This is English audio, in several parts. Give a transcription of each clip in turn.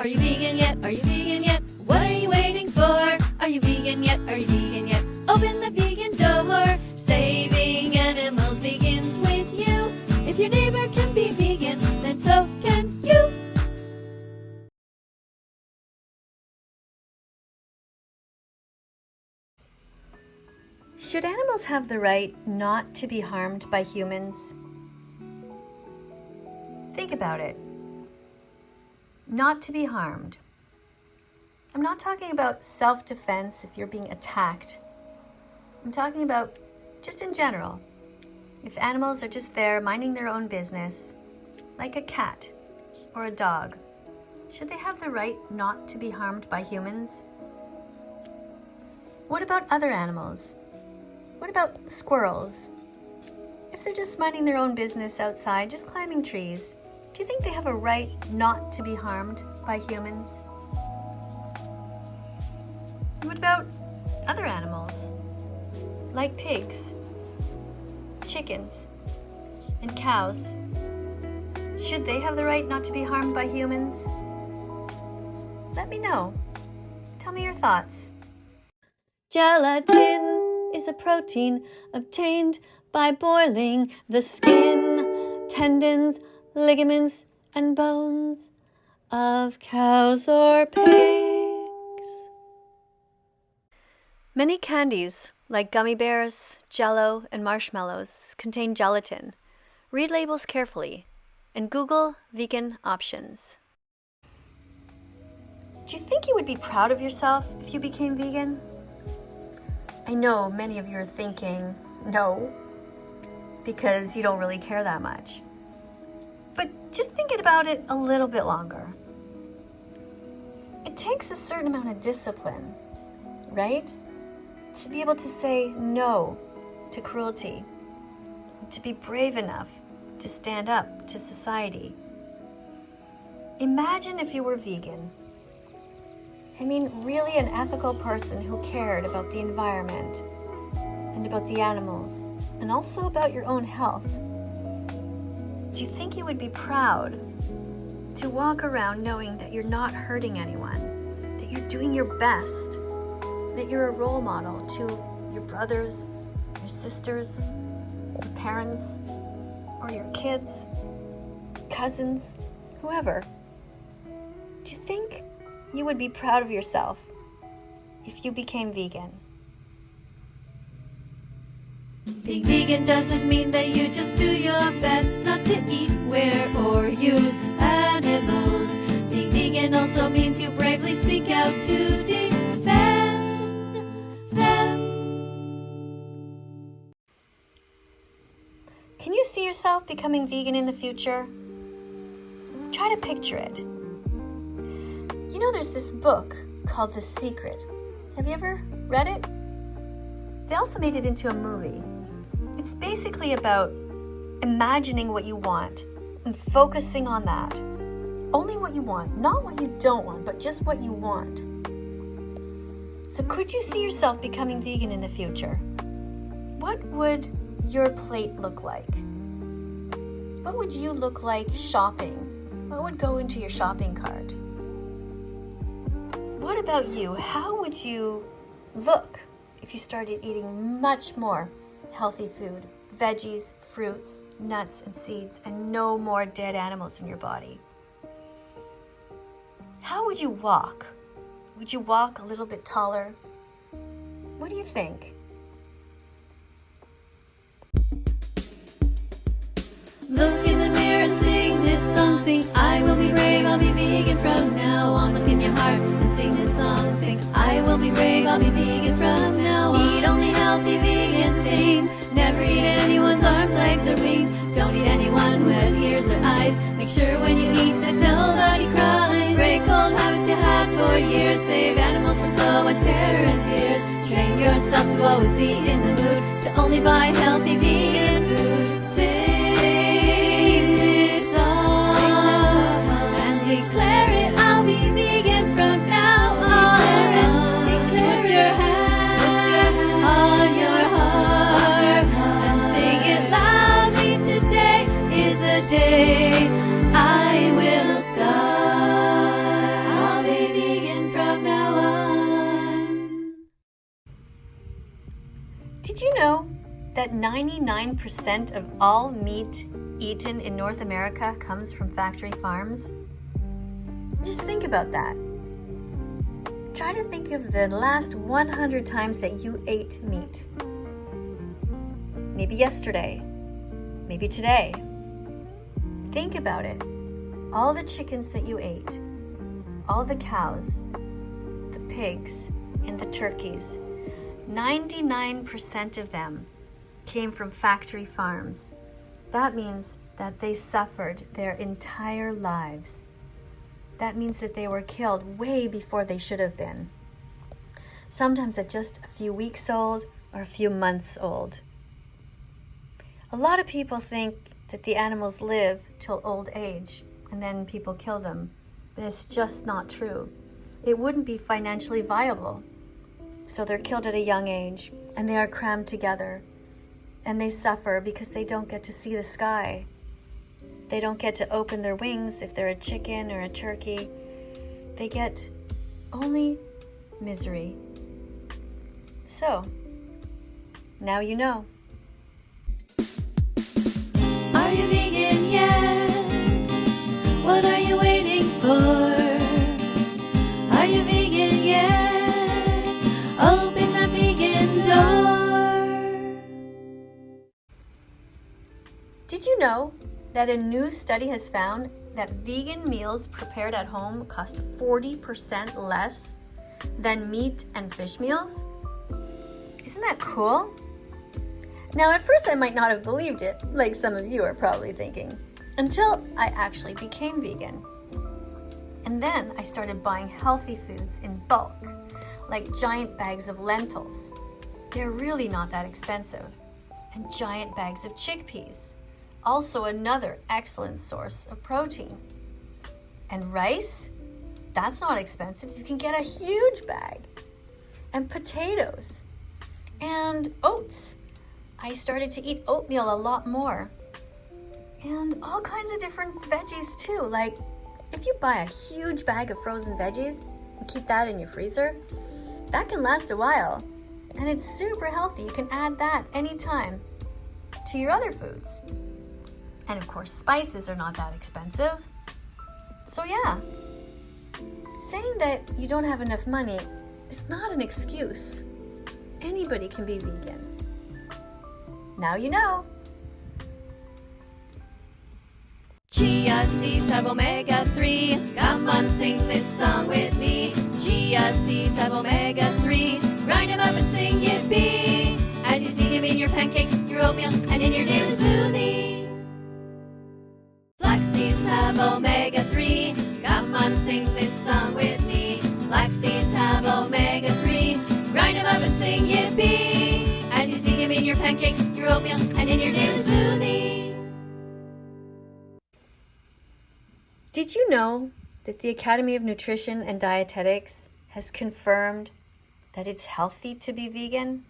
Are you vegan yet? Are you vegan yet? What are you waiting for? Are you vegan yet? Are you vegan yet? Open the vegan door. Saving animals begins with you. If your neighbor can be vegan, then so can you. Should animals have the right not to be harmed by humans? Think about it. Not to be harmed. I'm not talking about self-defense if you're being attacked. I'm talking about just in general. If animals are just there minding their own business, like a cat or a dog, should they have the right not to be harmed by humans? What about other animals? What about squirrels? If they're just minding their own business outside, just climbing trees, do you think they have a right not to be harmed by humans? What about other animals, like pigs, chickens, and cows? Should they have the right not to be harmed by humans? Let me know. Tell me your thoughts. Gelatin is a protein obtained by boiling the skin, tendons, ligaments, and bones of cows or pigs. Many candies, like gummy bears, Jell-O, and marshmallows, contain gelatin. Read labels carefully and Google vegan options. Do you think you would be proud of yourself if you became vegan? I know many of you are thinking, no, because you don't really care that much. But just thinking about it a little bit longer. It takes a certain amount of discipline, right? To be able to say no to cruelty, to be brave enough to stand up to society. Imagine if you were vegan. I mean, really an ethical person who cared about the environment and about the animals and also about your own health. Do you think you would be proud to walk around knowing that you're not hurting anyone, that you're doing your best, that you're a role model to your brothers, your sisters, your parents, or your kids, cousins, whoever? Do you think you would be proud of yourself if you became vegan? Being vegan doesn't mean that you just do your best not to eat, wear, or use animals. Being vegan also means you bravely speak out to defend them. Can you see yourself becoming vegan in the future? Try to picture it. You know, there's this book called The Secret. Have you ever read it? They also made it into a movie. It's basically about imagining what you want and focusing on that. Only what you want, not what you don't want, but just what you want. So could you see yourself becoming vegan in the future? What would your plate look like? What would you look like shopping? What would go into your shopping cart? What about you? How would you look if you started eating much more healthy food, veggies, fruits, nuts, and seeds, and no more dead animals in your body? How would you walk? Would you walk a little bit taller? What do you think? Look in the mirror and sing this song. Sing, I will be brave, I'll be vegan from now on. Look in your heart and sing this song. Sing, I will be brave, I'll be vegan from now on. Eat only healthy vegan things. Never eat anyone's arms, legs, or wings. Don't eat anyone who had ears or eyes. Make sure when you eat that nobody cries. Break old habits you had for years. Save animals from so much terror and tears. Train yourself to always be in the mood to only buy healthy vegan food. Sing this song and declare it. I'll be vegan from now on. Declare it. Put your hand on your heart and sing it loudly. Today is the day I will start. Did you know that 99% of all meat eaten in North America comes from factory farms? Just think about that. Try to think of the last 100 times that you ate meat. Maybe yesterday, maybe today. Think about it. All the chickens that you ate, all the cows, the pigs, and the turkeys, 99% of them came from factory farms. That means that they suffered their entire lives. That means that they were killed way before they should have been. Sometimes at just a few weeks old or a few months old. A lot of people think that the animals live till old age and then people kill them, but it's just not true. It wouldn't be financially viable. So they're killed at a young age and they are crammed together and they suffer because they don't get to see the sky. They don't get to open their wings if they're a chicken or a turkey. They get only misery. So, now you know. Are you vegan yet? What are you waiting for? Are you vegan yet? Open the vegan door. Did you know that a new study has found that vegan meals prepared at home cost 40% less than meat and fish meals? Isn't that cool? Now, at first I might not have believed it, like some of you are probably thinking, until I actually became vegan. And then I started buying healthy foods in bulk, like giant bags of lentils. They're really not that expensive. And giant bags of chickpeas, also another excellent source of protein. And rice, that's not expensive. You can get a huge bag. And potatoes. And oats. I started to eat oatmeal a lot more. And all kinds of different veggies too. Like if you buy a huge bag of frozen veggies and keep that in your freezer, that can last a while. And it's super healthy. You can add that anytime to your other foods. And of course, spices are not that expensive. So yeah, saying that you don't have enough money is not an excuse. Anybody can be vegan. Now you know. Chia seeds have omega-3. Come on, sing this song with me. Chia seeds have omega-3. Grind them up and sing yippee. As you see them in your pancakes, your oatmeal, and in your daily smoothie. Flax seeds have omega-3. Come on, sing this song with me. Flax seeds have omega-3. Grind them up and sing yippee. As you see them in your pancakes, your oatmeal, and in your daily smoothie. Did you know that the Academy of Nutrition and Dietetics has confirmed that it's healthy to be vegan?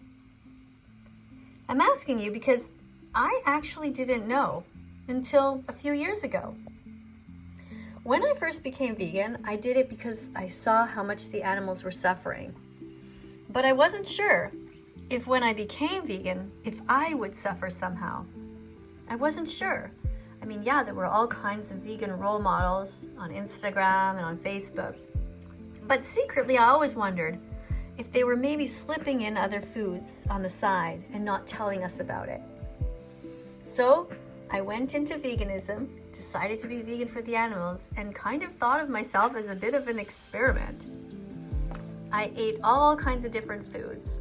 I'm asking you because I actually didn't know until a few years ago. When I first became vegan, I did it because I saw how much the animals were suffering. But I wasn't sure if when I became vegan, if I would suffer somehow. I wasn't sure. I mean, yeah, there were all kinds of vegan role models on Instagram and on Facebook. But secretly, I always wondered if they were maybe slipping in other foods on the side and not telling us about it. So I went into veganism, decided to be vegan for the animals, and kind of thought of myself as a bit of an experiment. I ate all kinds of different foods.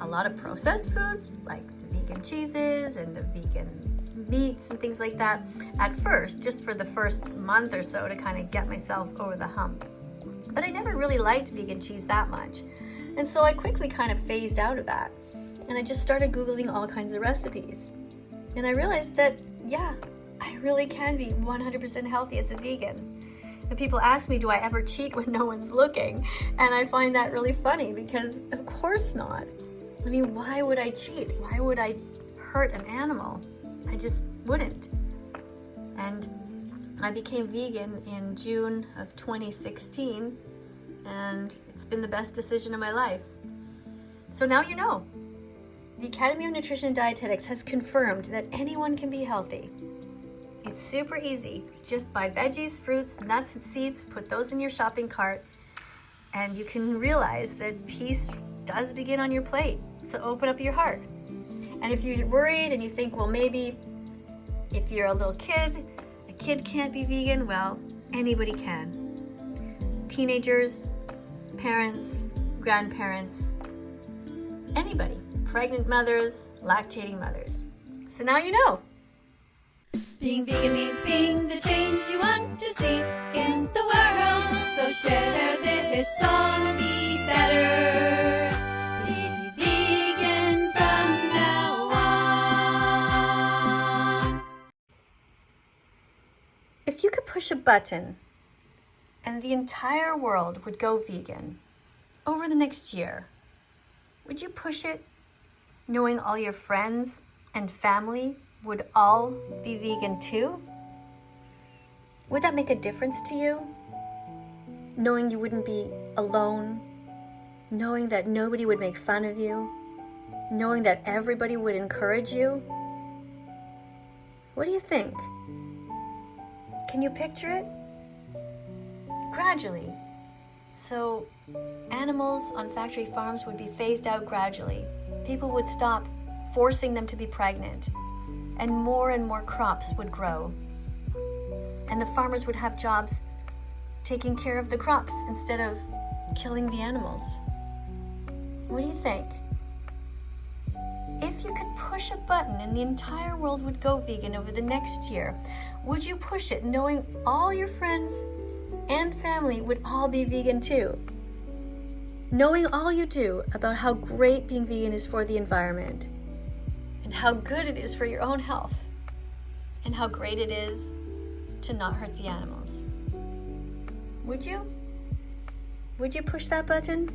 A lot of processed foods, like the vegan cheeses and the vegan meats and things like that at first, just for the first month or so to kind of get myself over the hump. But I never really liked vegan cheese that much. And so I quickly kind of phased out of that. And I just started Googling all kinds of recipes. And I realized that, yeah, I really can be 100% healthy as a vegan. And people ask me, do I ever cheat when no one's looking? And I find that really funny because of course not. I mean, why would I cheat? Why would I hurt an animal? I just wouldn't. And I became vegan in June of 2016, and it's been the best decision of my life. So now you know. the Academy of Nutrition and Dietetics has confirmed that anyone can be healthy. It's super easy. Just buy veggies, fruits, nuts, and seeds, put those in your shopping cart, and you can realize that peace does begin on your plate. So open up your heart. And if you're worried and you think, well, maybe if you're a little kid, a kid can't be vegan, well, anybody can. Teenagers, parents, grandparents, anybody. Pregnant mothers, lactating mothers. So now you know. Being vegan means being the change you want to see in the world. So share this song, be better. Be vegan from now on. If you could push a button and the entire world would go vegan over the next year, would you push it knowing all your friends and family would all be vegan too? Would that make a difference to you? Knowing you wouldn't be alone, knowing that nobody would make fun of you, knowing that everybody would encourage you? What do you think? Can you picture it? Gradually. So animals on factory farms would be phased out gradually. People would stop forcing them to be pregnant, and more crops would grow. And the farmers would have jobs taking care of the crops instead of killing the animals. What do you think? If you could push a button and the entire world would go vegan over the next year, would you push it knowing all your friends and family would all be vegan too? Knowing all you do about how great being vegan is for the environment, and how good it is for your own health, and how great it is to not hurt the animals. Would you? Would you push that button?